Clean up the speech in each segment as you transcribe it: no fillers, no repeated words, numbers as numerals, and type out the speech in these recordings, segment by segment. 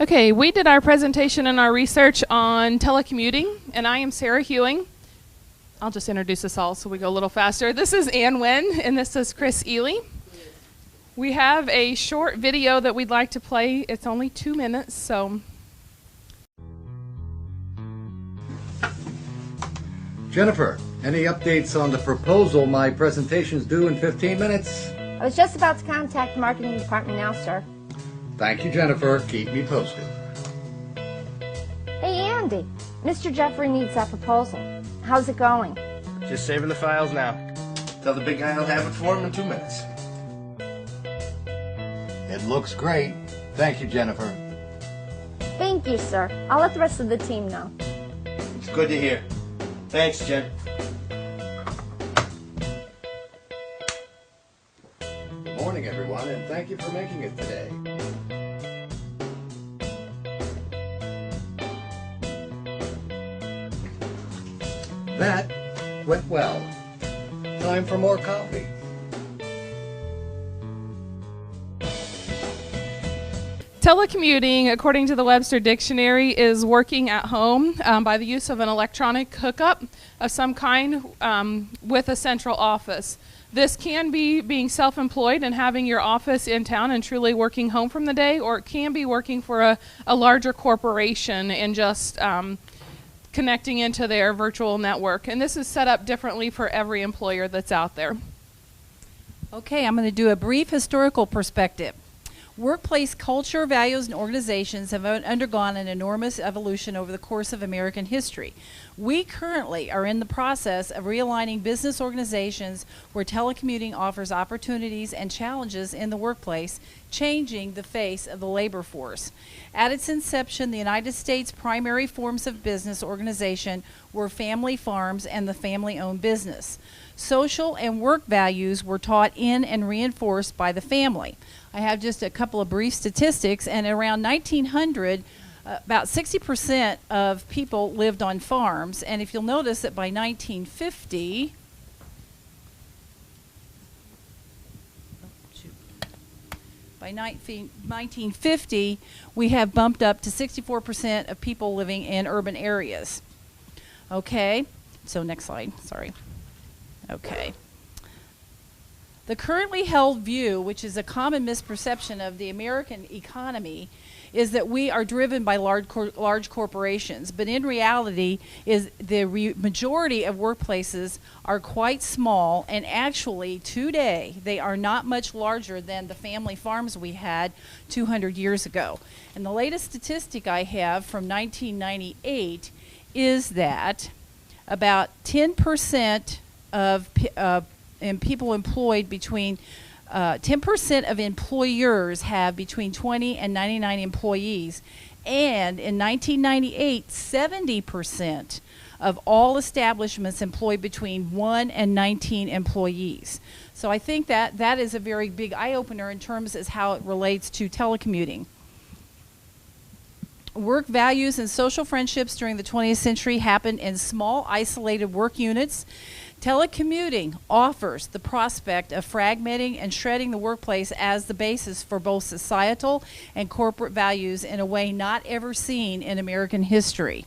Okay, we did our presentation and our research on telecommuting, and I am Sarah Hewing. I'll just introduce us all so we go a little faster. This is Ann Wynn, and this is Chris Ely. We have a short video that we'd like to play. It's only 2 minutes, so. Jennifer, any updates on the proposal? My presentation's due in 15 minutes. I was just about to contact the marketing department now, sir. Thank you, Jennifer. Keep me posted. Hey, Andy. Mr. Jeffrey needs that proposal. How's it going? Just saving the files now. Tell the big guy I'll have it for him in 2 minutes. It looks great. Thank you, Jennifer. Thank you, sir. I'll let the rest of the team know. It's good to hear. Thanks, Jen. Good morning, everyone, and thank you for making it today. That went well. Time for more coffee. Telecommuting, according to the Webster Dictionary, is working at home by the use of an electronic hookup of some kind with a central office. This can be being self-employed and having your office in town and truly working home from the day, or it can be working for a larger corporation and just connecting into their virtual network. And this is set up differently for every employer that's out there. Okay, I'm going to do a brief historical perspective. Workplace culture, values, and organizations have undergone an enormous evolution over the course of American history. We currently are in the process of realigning business organizations where telecommuting offers opportunities and challenges in the workplace, changing the face of the labor force. At its inception, the United States' primary forms of business organization were family farms and the family-owned business. Social and work values were taught in and reinforced by the family. I have just a couple of brief statistics, and around 1900, about 60% of people lived on farms. And if you'll notice that by 1950, by 1950, we have bumped up to 64% of people living in urban areas. Okay, so next slide, sorry. Okay. The currently held view, which is a common misperception of the American economy, is that we are driven by large corporations. But in reality, is the majority of workplaces are quite small, and actually today they are not much larger than the family farms we had 200 years ago. And the latest statistic I have from 1998 is that about 10% of and people employed between 10% of employers have between 20 and 99 employees, and in 1998 70% of all establishments employed between 1 and 19 employees. So I think that is a very big eye-opener in terms of how it relates to telecommuting. Work values and social friendships during the 20th century happened in small, isolated work units. Telecommuting offers the prospect of fragmenting and shredding the workplace as the basis for both societal and corporate values in a way not ever seen in American history.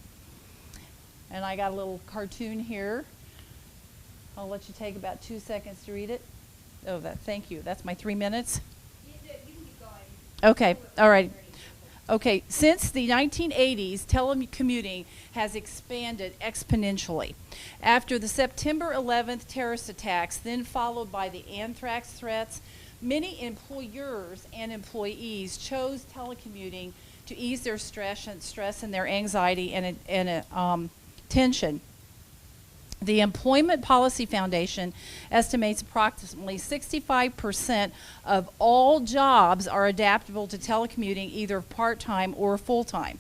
And I got a little cartoon here. I'll let you take about 2 seconds to read it. Oh, thank you. That's my 3 minutes. You can keep going. Okay, all right. Okay, since the 1980s, telecommuting has expanded exponentially. After the September 11th terrorist attacks, then followed by the anthrax threats, many employers and employees chose telecommuting to ease their stress and their anxiety and tension. The Employment Policy Foundation estimates approximately 65% of all jobs are adaptable to telecommuting, either part-time or full-time.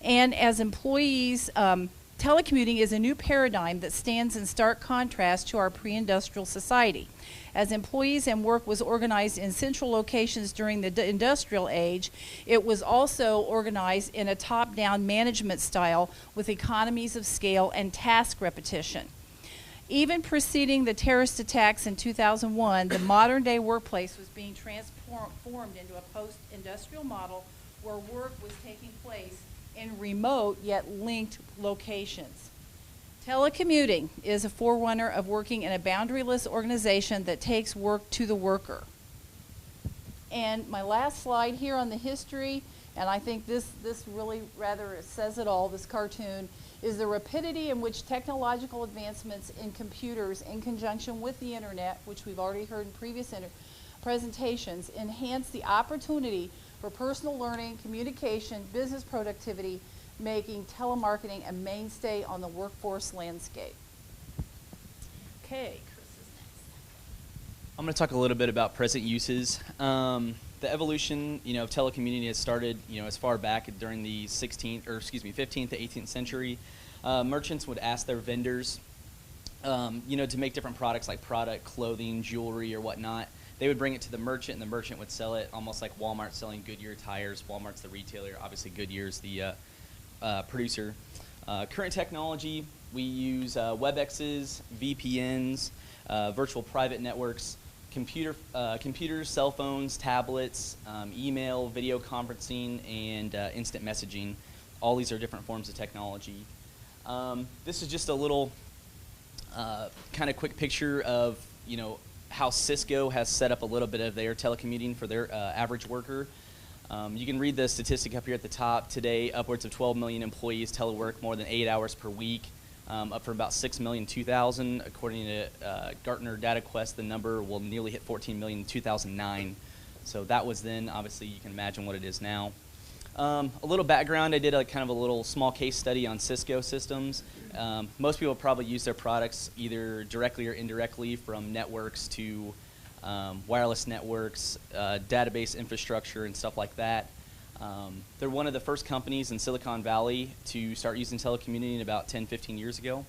And as employees, telecommuting is a new paradigm that stands in stark contrast to our pre-industrial society. As employees and work was organized in central locations during the industrial age, it was also organized in a top-down management style with economies of scale and task repetition. Even preceding the terrorist attacks in 2001, the modern-day workplace was being transformed into a post-industrial model where work was taking place in remote yet linked locations. Telecommuting is a forerunner of working in a boundaryless organization that takes work to the worker. And my last slide here on the history, and I think this really rather says it all, this cartoon, is the rapidity in which technological advancements in computers in conjunction with the internet, which we've already heard in previous presentations, enhance the opportunity for personal learning, communication, business productivity, making telemarketing a mainstay on the workforce landscape. Okay, Chris is next. I'm going to talk a little bit about present uses. The evolution, of telecommuting has started, as far back during the 15th to 18th century. Merchants would ask their vendors, to make different products like clothing, jewelry, or whatnot. They would bring it to the merchant, and the merchant would sell it, almost like Walmart selling Goodyear tires. Walmart's the retailer, obviously Goodyear's the producer. Current technology, we use WebExes, VPNs, virtual private networks, computers, cell phones, tablets, email, video conferencing, and instant messaging. All these are different forms of technology. This is just a little kind of quick picture of, how Cisco has set up a little bit of their telecommuting for their average worker. You can read the statistic up here at the top. Today, upwards of 12 million employees telework more than 8 hours per week, up from about 6 million in 2000. According to Gartner Data Quest, the number will nearly hit 14 million in 2009. So that was then. Obviously, you can imagine what it is now. A little background, I did kind of a little small case study on Cisco systems. Most people probably use their products either directly or indirectly, from networks to wireless networks, database infrastructure, and stuff like that. They're one of the first companies in Silicon Valley to start using telecommuting about 10, 15 years ago.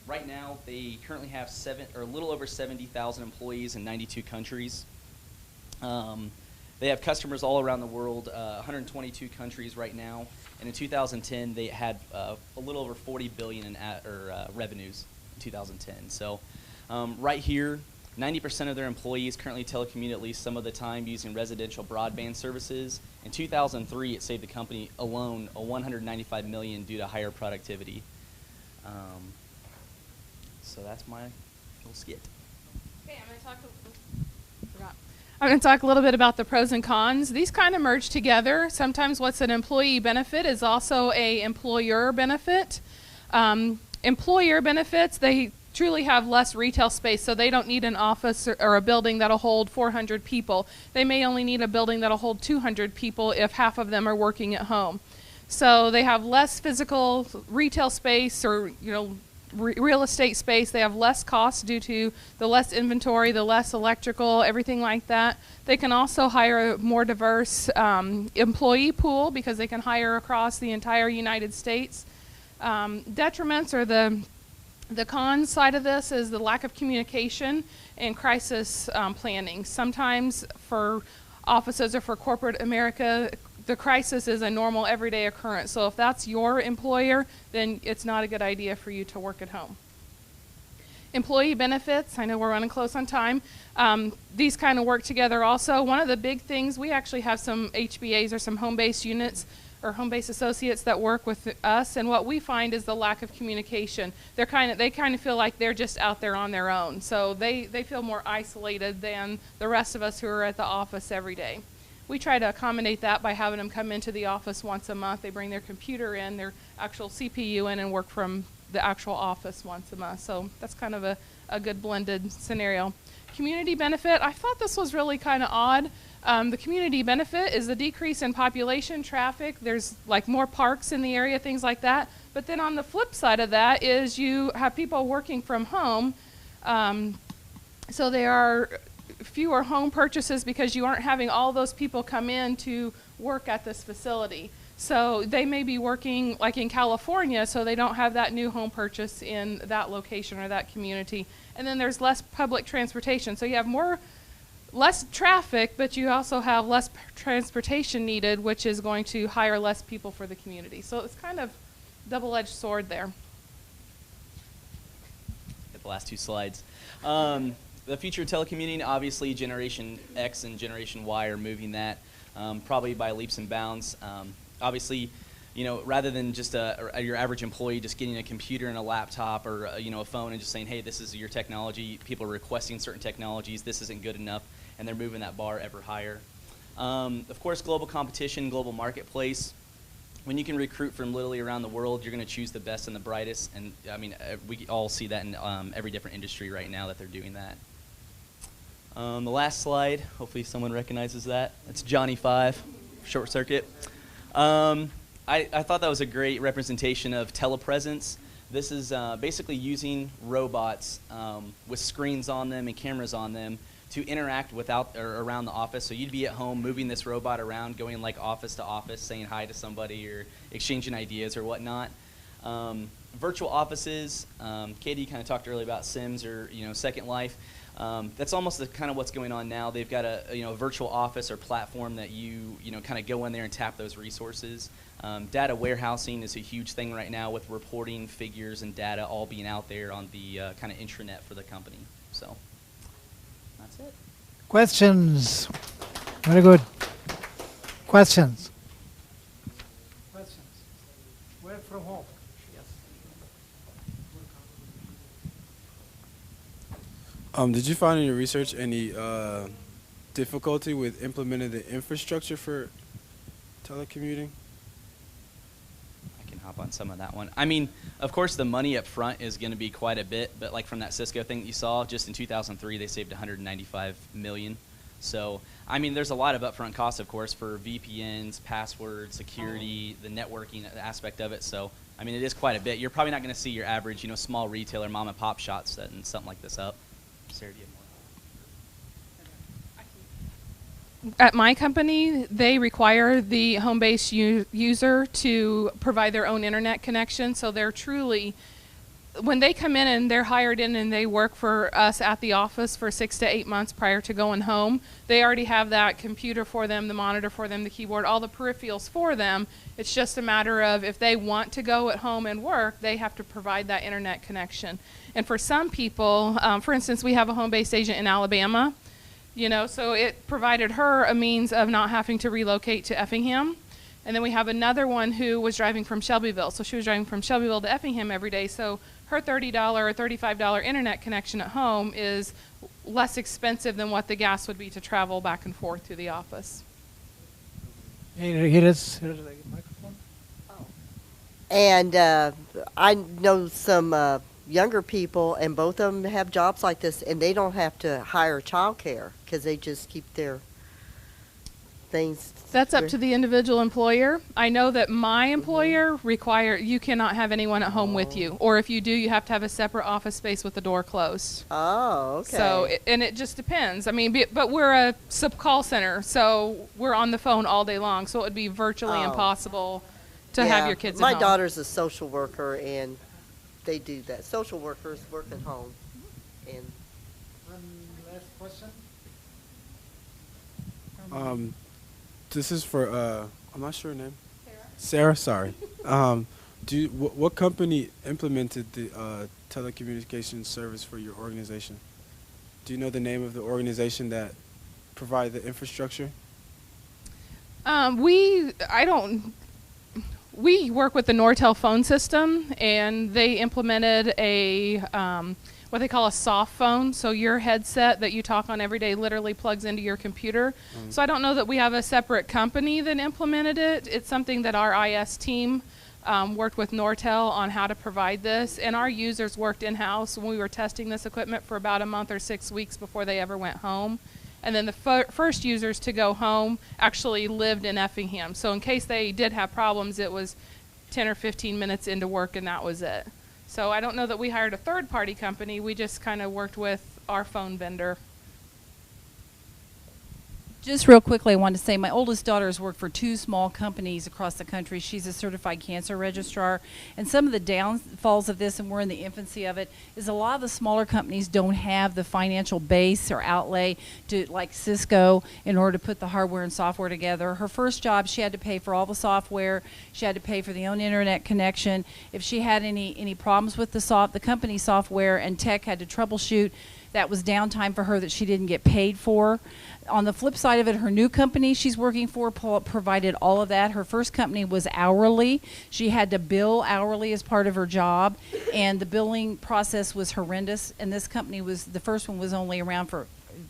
Right now, they currently have a little over 70,000 employees in 92 countries. They have customers all around the world, 122 countries right now, and in 2010 they had a little over 40 billion in revenues in 2010. So right here, 90% of their employees currently telecommute at least some of the time using residential broadband services. In 2003, it saved the company alone $195 million due to higher productivity. So that's my little skit. Okay, I'm going to talk a little bit about the pros and cons. These kind of merge together. Sometimes what's an employee benefit is also a employer benefit. Employer benefits, they truly have less retail space, so they don't need an office or a building that'll hold 400 people. They may only need a building that'll hold 200 people if half of them are working at home. So they have less physical retail space or, real estate space. They have less costs due to the less inventory, the less electrical, everything like that. They can also hire a more diverse employee pool because they can hire across the entire United States. Detriments, or the con side of this, is the lack of communication and crisis planning. Sometimes for offices or for corporate America, the crisis is a normal everyday occurrence. So if that's your employer, then it's not a good idea for you to work at home. Employee benefits, I know we're running close on time. These kind of work together also. One of the big things, we actually have some HBAs or some home-based units or home-based associates that work with us, and what we find is the lack of communication. They kind of feel like they're just out there on their own. So they feel more isolated than the rest of us who are at the office every day. We try to accommodate that by having them come into the office once a month. They bring their computer in, their actual CPU in, and work from the actual office once a month. So that's kind of a good blended scenario. Community benefit, I thought this was really kind of odd. The community benefit is the decrease in population, traffic. There's like more parks in the area, things like that. But then on the flip side of that is you have people working from home. So there are fewer home purchases because you aren't having all those people come in to work at this facility. So they may be working like in California, so they don't have that new home purchase in that location or that community. And then there's less public transportation. So you have less traffic, but you also have less transportation needed, which is going to hire less people for the community. So it's kind of double-edged sword there. Get the last two slides. The future of telecommuting, obviously Generation X and Generation Y are moving that probably by leaps and bounds. Obviously, you know, rather than just your average employee just getting a computer and a laptop or you know, a phone and just saying, hey, this is your technology, people are requesting certain technologies, this isn't good enough, and they're moving that bar ever higher. Of course, global competition, global marketplace. When you can recruit from literally around the world, you're going to choose the best and the brightest, and I mean, we all see that in every different industry right now that they're doing that. The last slide, hopefully someone recognizes that. It's Johnny 5, short circuit. I thought that was a great representation of telepresence. This is basically using robots with screens on them and cameras on them to interact without or around the office. So you'd be at home moving this robot around, going like office to office, saying hi to somebody or exchanging ideas or whatnot. Virtual offices, Katie kind of talked earlier about Sims or, you know, Second Life. That's almost kind of what's going on now. They've got a you know, virtual office or platform that you know, kind of go in there and tap those resources. Data warehousing is a huge thing right now with reporting, figures, and data all being out there on the kind of intranet for the company. So that's it. Questions? Very good. Questions? Questions? Work from home. Yes. Did you find in your research any difficulty with implementing the infrastructure for telecommuting? Hop on some of that one. I mean, of course, the money up front is going to be quite a bit, but like from that Cisco thing that you saw, just in 2003, they saved $195 million. So, I mean, there's a lot of upfront costs, of course, for VPNs, passwords, security, the networking aspect of it. So, I mean, it is quite a bit. You're probably not going to see your average, you know, small retailer, mom and pop shop setting something like this up. Sarah, do you have more? At my company, they require the home-based user to provide their own internet connection. So they're truly, when they come in and they're hired in and they work for us at the office for 6 to 8 months prior to going home, they already have that computer for them, the monitor for them, the keyboard, all the peripherals for them. It's just a matter of if they want to go at home and work, they have to provide that internet connection. And for some people, for instance, we have a home-based agent in Alabama. You know, so it provided her a means of not having to relocate to Effingham. And then we have another one who was driving from Shelbyville. So she was driving from Shelbyville to Effingham every day. So her $30 or $35 internet connection at home is less expensive than what the gas would be to travel back and forth to the office. Here is the microphone. And I know some younger people, and both of them have jobs like this, and they don't have to hire childcare because they just keep their things. That's up to the individual employer. I know that my employer you cannot have anyone at home with you, or if you do, you have to have a separate office space with the door closed. Oh, okay. So, and it just depends. I mean, but we're a call center, so we're on the phone all day long, so it would be virtually impossible to have your kids at home. My daughter's a social worker, and they do that. Social workers work at home. And one last question. This is for I'm not sure her name. Sarah. Sorry. What company implemented the telecommunications service for your organization? Do you know the name of the organization that provided the infrastructure? We work with the Nortel phone system, and they implemented a what they call a soft phone. So your headset that you talk on every day literally plugs into your computer. So I don't know that we have a separate company that implemented it. It's something that our IS team worked with Nortel on how to provide this, and our users worked in-house when we were testing this equipment for about a month or 6 weeks before they ever went home. And then the first users to go home actually lived in Effingham. So in case they did have problems, it was 10 or 15 minutes into work, and that was it. So I don't know that we hired a third-party company. We just kind of worked with our phone vendor. Just real quickly, I wanted to say my oldest daughter has worked for 2 small companies across the country. She's a certified cancer registrar. And some of the downfalls of this, and we're in the infancy of it, is a lot of the smaller companies don't have the financial base or outlay to, like Cisco, in order to put the hardware and software together. Her first job, she had to pay for all the software. She had to pay for the own internet connection. If she had any problems with the company software and tech had to troubleshoot, That was downtime for her that she didn't get paid for. On the flip side of it, her new company she's working for provided all of that. Her first company was hourly. She had to bill hourly as part of her job, and the billing process was horrendous. And this company was, the first one was only around for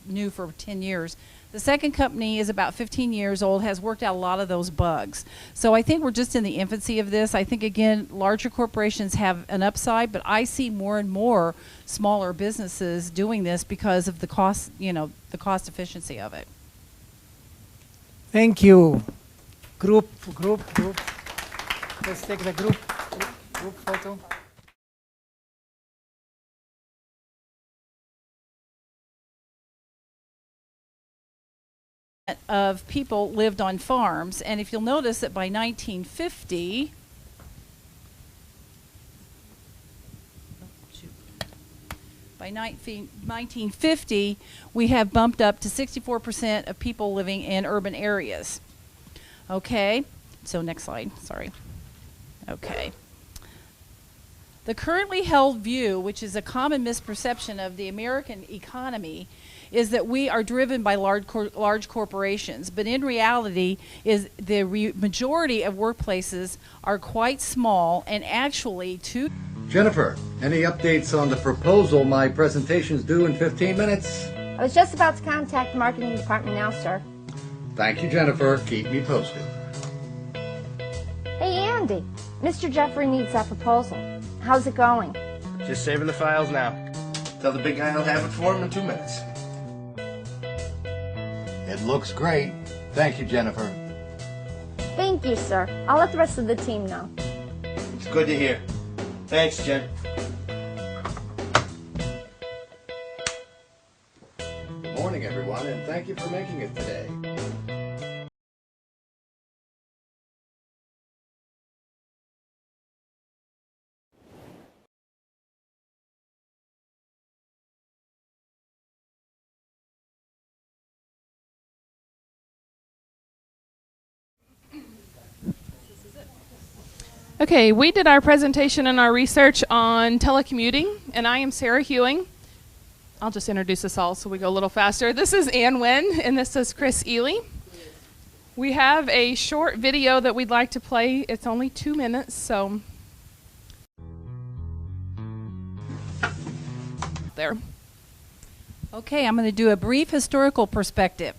10 years. The second company is about 15 years old, has worked out a lot of those bugs. So I think we're just in the infancy of this. I think, again, larger corporations have an upside, but I see more and more smaller businesses doing this because of the cost, the cost efficiency of it. Thank you. Group. Let's take the group photo. Of people lived on farms, and if you'll notice that by 1950, by 1950, we have bumped up to 64% of people living in urban areas. Okay, so next slide, sorry. Okay. The currently held view, which is a common misperception of the American economy, is that we are driven by large corporations, but in reality is the majority of workplaces are quite small, and actually Jennifer, any updates on the proposal? My presentation's due in 15 minutes. I was just about to contact the marketing department now, sir. Thank you, Jennifer. Keep me posted. Hey, Andy. Mr. Jeffrey needs that proposal. How's it going? Just saving the files now. Tell the big guy he'll have it for him in 2 minutes. It looks great. Thank you, Jennifer. Thank you, sir. I'll let the rest of the team know. It's good to hear. Thanks, Jen. Good morning, everyone, and thank you for making it today. Okay, we did our presentation and our research on telecommuting, and I am Sarah Hewing. I'll just introduce us all so we go a little faster. This is Ann Wynn, and this is Chris Ely. We have a short video that we'd like to play. It's only 2 minutes, so there. Okay, I'm going to do a brief historical perspective.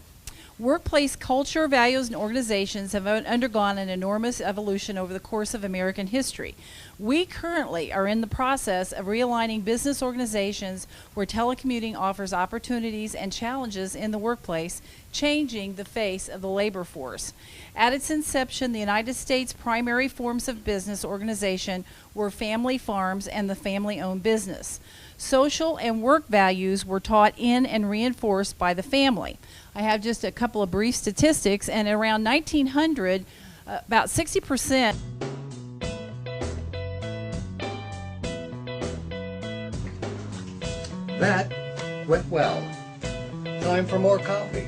Workplace culture, values, and organizations have undergone an enormous evolution over the course of American history. We currently are in the process of realigning business organizations where telecommuting offers opportunities and challenges in the workplace, changing the face of the labor force. At its inception, the United States' primary forms of business organization were family farms and the family-owned business. Social and work values were taught in and reinforced by the family. I have just a couple of brief statistics, and around 1900, about 60%. That went well. Time for more coffee.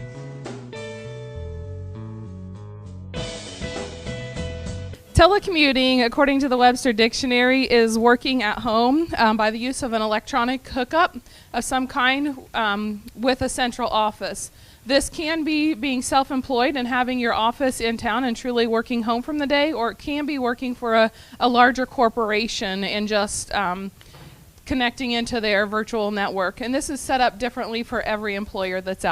Telecommuting, according to the Webster Dictionary, is working at home by the use of an electronic hookup of some kind with a central office. This can be being self-employed and having your office in town and truly working home from the day, or it can be working for a larger corporation and just connecting into their virtual network. And this is set up differently for every employer that's out